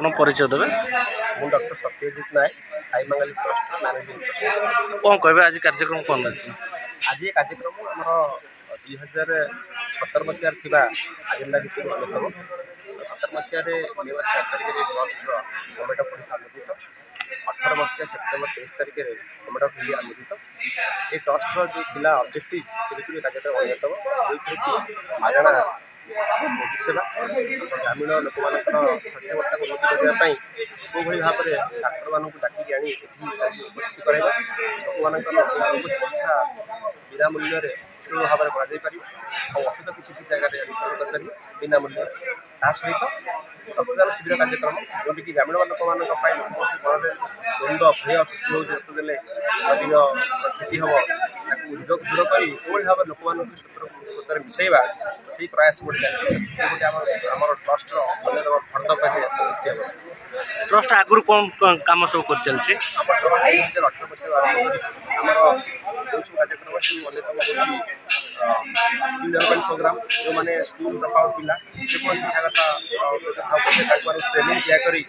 ଆପଣ ପରିଚୟ ଦେବେ। ମୁଁ ଡକ୍ଟର ସତ୍ୟଜିତ ନାୟକ, ସାଇ ବାଙ୍ଗାଲି ଟ୍ରଷ୍ଟର ମ୍ୟାନେଜିଂ ଟ୍ରଷ୍ଟ। କ'ଣ କହିବେ ଆଜି କାର୍ଯ୍ୟକ୍ରମ କ'ଣ ଅଛି? ଆଜି ଏ କାର୍ଯ୍ୟକ୍ରମ ଆମର 2017 ମସିହାରେ ଥିବା ଆଜେଣ୍ଡା ଭିତରୁ ଅନ୍ୟତମ। 17 ମସିହାରେ ମେ ମାସ 4 ତାରିଖରେ ଟ୍ରଷ୍ଟର ଗଭର୍ଣ୍ଣମେଣ୍ଟ ଅଫ୍ ଓଡ଼ିଶା ଅନୁମୋଦିତ, 18 ମସିହା ସେପ୍ଟେମ୍ବର 23 ତାରିଖରେ ଗଭର୍ଣ୍ଣମେଣ୍ଟ ଅଫ୍ ଇଣ୍ଡିଆ ଅନୁମୋଦିତ। ଏ ଟ୍ରଷ୍ଟର ଯେଉଁ ଥିଲା ଅବଜେକ୍ଟିଭ୍ ସେ ଭିତରୁ ଏ କାର୍ଯ୍ୟକ୍ରମ ଅନ୍ୟତମ, ଯେଉଁଥିରେ କି ମାଗଣା ରୋଗୀ ସେବା, ଗ୍ରାମୀଣ ଲୋକମାନଙ୍କର ସ୍ୱାସ୍ଥ୍ୟାବସ୍ଥାକୁ ଉନ୍ନତି କରିବା ପାଇଁ କେଉଁଭଳି ଭାବରେ ଡାକ୍ତରମାନଙ୍କୁ ଡାକିକି ଆଣି ଏଠି ଉପସ୍ଥିତ କରାଇବା, ଲୋକମାନଙ୍କର ରୋଗ ଚିକିତ୍ସା ବିନା ମୂଲ୍ୟରେ ସୁଲଭ ଭାବରେ କରାଯାଇପାରିବ ଆଉ ଔଷଧ କିଛି କିଛି ଜାଗାରେ ବିତରଣ କରିପାରିବ ବିନା ମୂଲ୍ୟରେ। ତା ସହିତ ରକ୍ତଦାନ ଶିବିର କାର୍ଯ୍ୟକ୍ରମ, ଯେଉଁଠିକି ଗ୍ରାମୀଣ ଲୋକମାନଙ୍କ ପାଇଁ ଲୋକଙ୍କ ମନରେ ଦ୍ୱନ୍ଦ୍ୱ ଭୟ ସୃଷ୍ଟି ହେଉଛି, ରକ୍ତ ଦେଲେ ଅଧିକ କ୍ଷତି ହେବ, ତାକୁ ଦୂର କରି କେଉଁଭଳି ଭାବରେ ଲୋକମାନଙ୍କୁ ସ୍ୱତରେ ମିଶାଇବା, ସେହି ପ୍ରୟାସ ଗୋଟେ ଚାଲିଛି। ଗୋଟେ ଆମର ଟ୍ରଷ୍ଟର ଅନ୍ୟତମ ଫର୍ଦ୍ଦ କହିଲେ ଅତ୍ୟୁକ୍ତି ହେବ। ଟ୍ରଷ୍ଟ ଆଗରୁ କ'ଣ କାମ ସବୁ କରିଚାଲିଛି? ଆମ ଟ୍ରଷ୍ଟ 2018 ମସିହାରୁ ଆରମ୍ଭ କରି ଆମର ଯେଉଁ ସବୁ କାର୍ଯ୍ୟକ୍ରମ ସବୁ ଅନ୍ୟତମ ହେଉଛି ସ୍କିଲ୍ ଡେଭଲପମେଣ୍ଟ ପ୍ରୋଗ୍ରାମ, ଯେଉଁମାନେ ସ୍କୁଲ ଡ୍ରପଆଉଟ୍ ପିଲା ଯେକୌଣସି ଶିକ୍ଷାଗତ ତାଙ୍କୁ ଟ୍ରେନିଂ ଦିଆକରି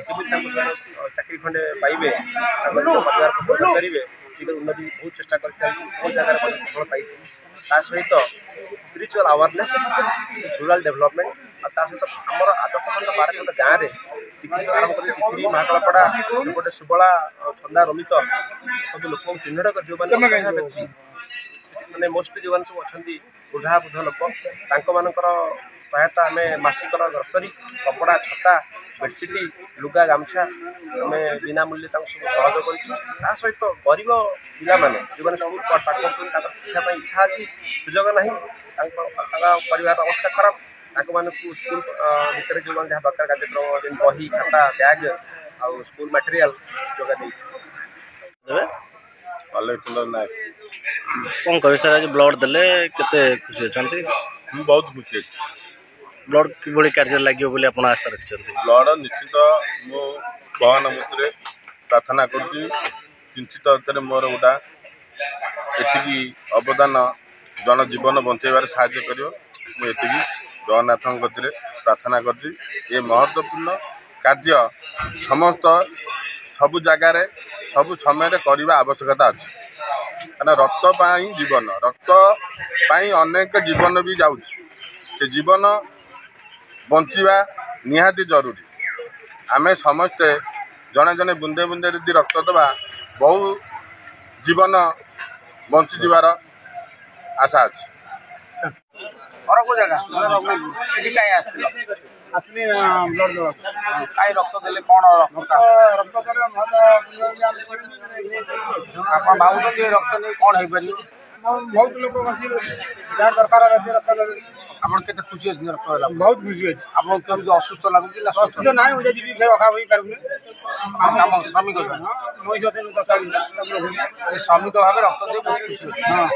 କେମିତି ତାଙ୍କୁ ସେମାନେ ଚାକିରି ଖଣ୍ଡେ ପାଇବେ, ତାଙ୍କ ନିଜ ପରିବାର ପୋଷଣ କରିପାରିବେ, ଦିଗରେ ଉନ୍ନତି ବହୁତ ଚେଷ୍ଟା କରିଚାଲିଛି, ବହୁତ ଜାଗାରେ ମଧ୍ୟ ସଫଳ ପାଇଛି। ତା ସହିତ ସ୍ପିରିଚୁଆଲ୍ ଆୱାରନେସ୍, ରୁରାଲ୍ ଡେଭଲପମେଣ୍ଟ, ଆଉ ତା ସହିତ ଆମର 10 ଖଣ୍ଡ 12 ଖଣ୍ଡ ଗାଁରେ ଟିକିରି ଆରମ୍ଭ କରି ଟିକିରି ମହାକାଳପଡ଼ା ସେପଟେ ସୁବଳା ଛନ୍ଦା ରମିତ ସବୁ ଲୋକଙ୍କୁ ଚିହ୍ନଟ କରି ଯେଉଁମାନେ ଅସହାୟ ବ୍ୟକ୍ତି ମାନେ ମୋଷ୍ଟଲି ଯେଉଁମାନେ ସବୁ ଅଛନ୍ତି ବୃଦ୍ଧା ବୃଦ୍ଧ ଲୋକ, ତାଙ୍କମାନଙ୍କର ସହାୟତା ଆମେ ମାସିକର ଗ୍ରୋସରୀ, କପଡ଼ା, ଛତା, ବେଡ଼ସିଟ୍, ଲୁଗା, ଗାମୁଛା ଆମେ ବିନା ମୂଲ୍ୟରେ ତାଙ୍କୁ ସବୁ ସହଯୋଗ କରିଛୁ। ତା ସହିତ ଗରିବ ପିଲାମାନେ ଯେଉଁମାନେ ସ୍କୁଲ ପାଠ ପଢ଼ୁଛନ୍ତି, ତାଙ୍କର ଶିକ୍ଷା ପାଇଁ ଇଚ୍ଛା ଅଛି, ସୁଯୋଗ ନାହିଁ, ତାଙ୍କ ପରିବାର ଅବସ୍ଥା ଖରାପ, ତାଙ୍କମାନଙ୍କୁ ସ୍କୁଲ ଭିତରେ ଯେଉଁମାନେ ଯାହା ଦରକାର କାର୍ଯ୍ୟକ୍ରମ ଯେମିତି ବହି, ଖାତା, ବ୍ୟାଗ୍ ଆଉ ସ୍କୁଲ ମ୍ୟାଟେରିଆଲ ଯୋଗାଇ ଦେଇଛୁ। କ'ଣ କହିବେ ସାର୍, ଆଜି ବ୍ଲଡ଼ ଦେଲେ କେତେ ଖୁସି ଅଛନ୍ତି? ମୁଁ ବହୁତ ଖୁସି ଅଛି। ବ୍ଲଡ଼ କିଭଳି କାର୍ଯ୍ୟରେ ଲାଗିବ ବୋଲି ଆପଣ ଆଶା ରଖିଛନ୍ତି? ବ୍ଲଡ଼ ନିଶ୍ଚିତ ମୁଁ ଭଗବାନ ମୂର୍ତ୍ତିରେ ପ୍ରାର୍ଥନା କରୁଛି, କିଞ୍ଚିତ ଭିତରେ ମୋର ଗୋଟା ଏତିକି ଅବଦାନ ଜନ ଜୀବନ ବଞ୍ଚାଇବାରେ ସାହାଯ୍ୟ କରିବ। ମୁଁ ଏତିକି ଜଗନ୍ନାଥଙ୍କ କତିରେ ପ୍ରାର୍ଥନା କରିଛି। ଏ ମହତ୍ତ୍ୱପୂର୍ଣ୍ଣ କାର୍ଯ୍ୟ ସମସ୍ତ ସବୁ ଜାଗାରେ ସବୁ ସମୟରେ କରିବା ଆବଶ୍ୟକତା ଅଛି, କାରଣ ରକ୍ତ ପାଇଁ ଜୀବନ, ରକ୍ତ ପାଇଁ ଅନେକ ଜୀବନ ବି ଯାଉଛି, ସେ ଜୀବନ ବଞ୍ଚିବା ନିହାତି ଜରୁରୀ। ଆମେ ସମସ୍ତେ ଜଣେ ଜଣେ ବୁନ୍ଦେ ବୁନ୍ଦେ ଯଦି ରକ୍ତ ଦେବା, ବହୁ ଜୀବନ ବଞ୍ଚିଯିବାର ଆଶା ଅଛି। ଜାଗା ଏଠି କାହିଁ ଆସିଥିଲି ବ୍ଲଡ୍ ଦେବାକୁ, କାହିଁ ରକ୍ତ ଦେଲେ କ'ଣ ରକ୍ତ ଦେଲେ ଆପଣ ଭାବୁଛନ୍ତି ଏ ରକ୍ତ ନେଇ କ'ଣ ହେଇପାରିବ? ବହୁତ ଲୋକ ବଞ୍ଚିବେ, ଯାହାର ଦରକାର ହେଲା ସେ ରକ୍ତ ଦେବେ। ଆପଣ କେତେ ଖୁସି ଅଛନ୍ତି ରକ୍ତ ଦେଲା? ବହୁତ ଖୁସି ଅଛି। ଆପଣଙ୍କୁ କେମିତି ଅସୁସ୍ଥ ଲାଗୁଛି ନା? ଅସୁସ୍ଥ ନାହିଁ, ମୁଁ ଯିବି ରଖା ହୋଇପାରୁନି। ଆମ ଶ୍ରମିକ ମଣିଷ ଅଛନ୍ତି, ଶ୍ରମିକ ଭାବେ ରକ୍ତ ଦେଇ ବହୁତ ଖୁସି ଅଛି। ହଁ।